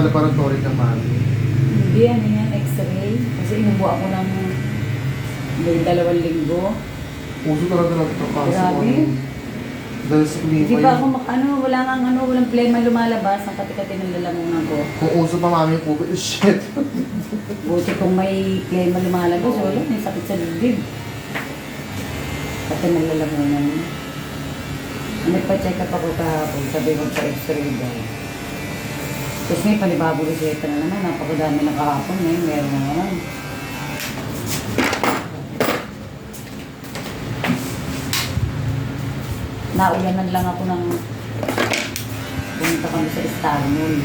nagpa-laboratory ka, mami? Hindi, ano yan, x-ray. Kasi inubo ako ng 2 linggo. Puso talaga lang ito kaso. Grabe. Dahil sa klima Hindi pa ako wala nga walang plema lumalabas ang kati-kati ng lalamunan ko. Kung uso pa, mami, yung COVID, shit. Buti kung may plema lumalabas, wala, may sakit sa dibdib. Pati ng lalamunan. Nagpa-check up ako kahapon, sabi ko sa x-ray daw. Tapos may panibago reseta na naman, napakadami ng kahapon, ngayon meron na naman. Naulanan lang ako ng pumunta kami sa Star Mall.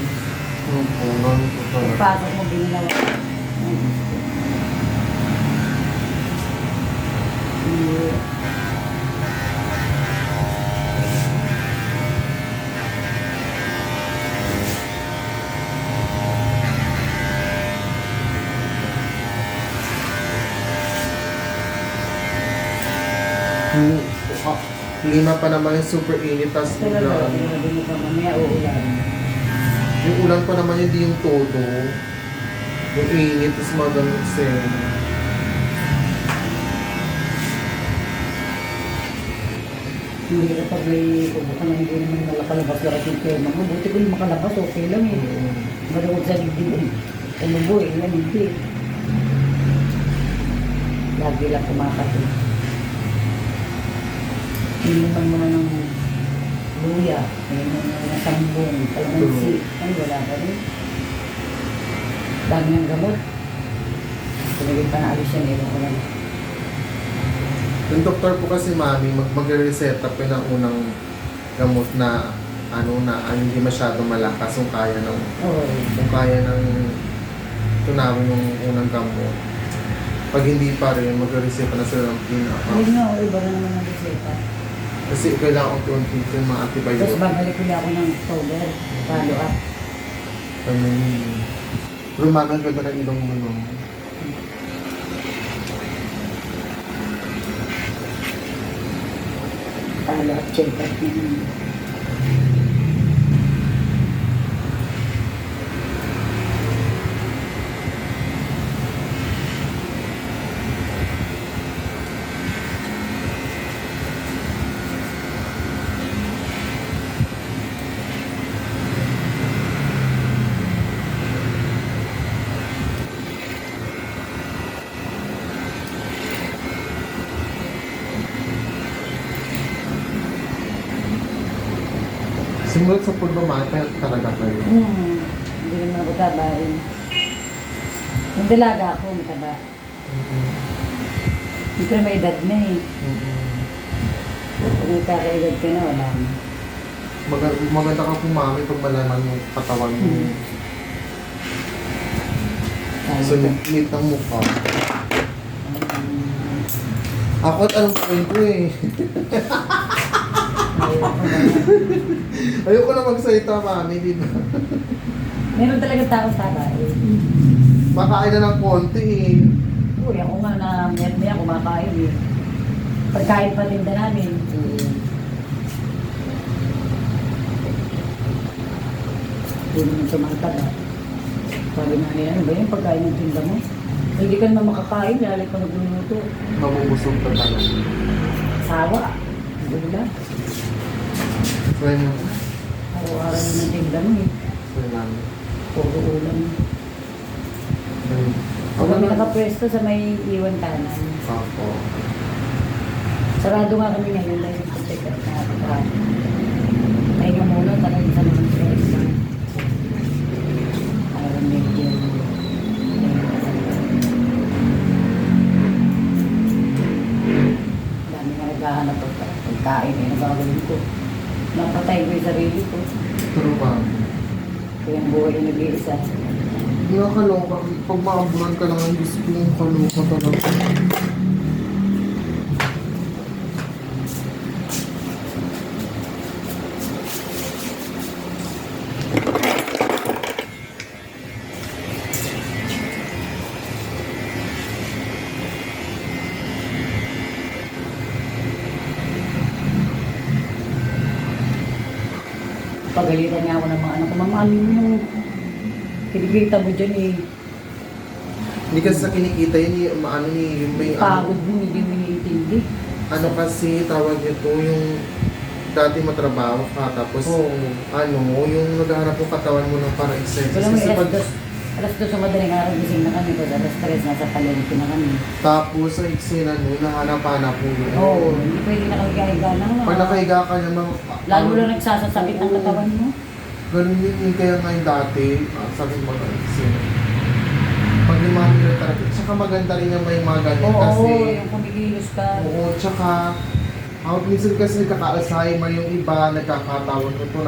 Pagpasok mo, binilaw ako. Lima pa naman yung super init, tas Talaga, hindi pa mamaya uulan. yung ulan pa naman hindi yung todo. Yung init, tas magamit siya. Hindi ka pag may ubukan na hindi naman malakalabas-labas yung tema mo. Buti ko yung makalabas, okay lang eh. Malungod sa dibdib. Tumubo eh, nga dibdib. Lagi lang kumakatid. Inuman mo na ng luya, inuman mo na sambong, kalamansi. Ay, wala ka rin. Dami ng gamot. Pinagay pa na alis yan, ewan ko lang. Yung doktor po kasi, mami, mag-reseta pa ng unang gamot na hindi masyadong malakas kung kaya ng tunawin yung unang gamot. Pag hindi pa rin, mag-reseta na sila ng pinaka. Hindi nga, iba na naman ang reseta. Kasi kailangan ko unti yung mga Tapos antibiotic. babalik ulit ako ng October, follow up. Pero mami, ang ganda ng ilong mo. Follow up, check up niya. Simulat sa pagmamahal, talaga kayo. Hindi naman ako tabain. Yung dalaga ako, mataba. Hindi ko na may edad na eh. Kung nagkakaedad ka na, wala na. Maganda ka po, mami, pag malaman yung katawan mo. So, neat ng mukha. Ako at anong point ko eh. Ayoko na magsalita, mami, di ba? Meron talaga tao tabain. Makain na ng konti eh. Uy, ako nga na meron kumakain eh. Pagkain pa tinda namin. Hindi naman sumakataba. Sabi nga nila, ano ba yung pagkain ng tinda mo? Hindi ka naman makakain, lalay ka nagluluto. Mabubusog ka talaga. Sawa. Gula. Try mo. Araw-araw na ng tinda mo eh. Try namin. Puro ulam. Ako kami nakapwesto sa may iwan kanan. Ako. Sarado nga kami ngayon dahil sa check up na pagkakas. Tayo muna, talagang sa naman sa para medyo dami na naghahanap pagkain eh. Nagagawin ko. Napatay ko yung sarili ko. True ba? Kaya ang buhay yung nag-iisa. Hindi ka kaloka. Pag maabulan ka lang, ang gusto yung kaloka talaga. Pagalitan niya ako ng mga anak ko, mamali mo yung Kinikita mo dyan eh. Hindi kasi sa kinikita yun, ano ni, yung may Pagod mo, hindi mo iniintindi. ano kasi tawag nito, yung dati matrabaho ka, tapos Oo. ano, yung naghahanap yung katawan mo ng para exercise. Wala mo, Kasi pag, alas dos sa madaling araw gising na kami. Kasi alas 3 nasa palengke na kami. tapos sa eksena no, nahanap-hanap mo yun. Oo, hindi pwede na kami kahiga lang. Pag nakahiga ka namang, Lalo lang nagsasasakit ang katawan mo. ganun yun kaya nga yung dati, sabi mo na eksena. Pag yung mga therapy, tsaka maganda rin yung may mga ganun Oo, kasi, yung kumikilos ka. oo, tsaka, minsan kasi nagkaka-Alzheimer yung iba, nagkakatawag nito,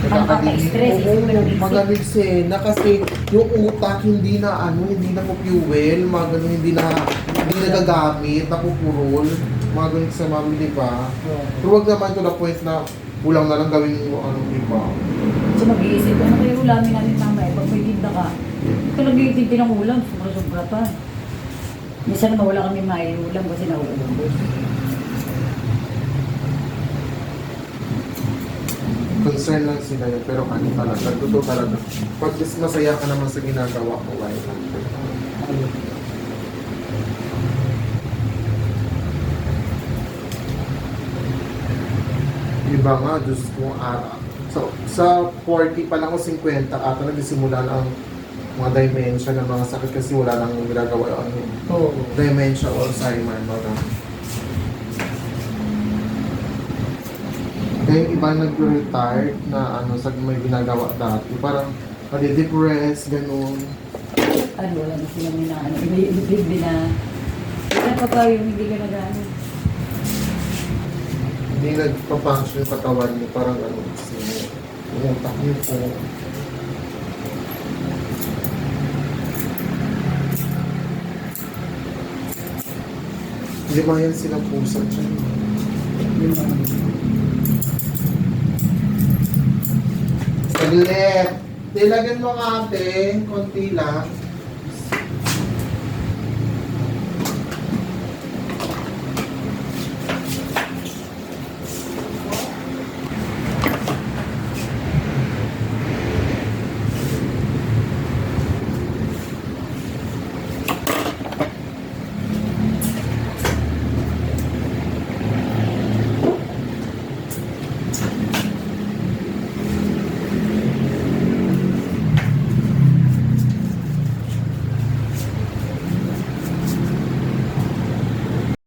Nakaka-stress, isipin ng isip. magaling eksena kasi yung utak hindi na hindi na fuel, mga ganun, hindi nagagamit, napupurol, mga ganun sa mami, di ba? Pero wag naman to the point na kulang na lang gawin mo di ba? So mag-iisip, ano kayo ulamin namin mamaya pag may tinda ka? Ito nag-iintindi ng ulam, sobra-sobra pa. Minsan naman wala kami maiulam kasi nauubos. Concern lang sila yun, pero talaga, totoo talaga. Pag masaya ka naman sa ginagawa mo, why not? Iba nga, Diyos ko, so, sa 40 pa lang o 50, ata nagsimula na ang mga dementia ng mga sakit kasi wala nang ginagawa Oo. dementia or Alzheimer, mga kaya yung iba nag-retire na sa may ginagawa dati, parang nade-depress, ganun. Ano, wala na silang minaano. Iniibig din na. Kaya pa pa yung hindi ka nag-ano. Hindi nagpa-function yung katawan mo, parang kasi yung utak niyo po. Lima yan silang pusa dyan. Saglit. Tilagan mo nga ate, konti lang.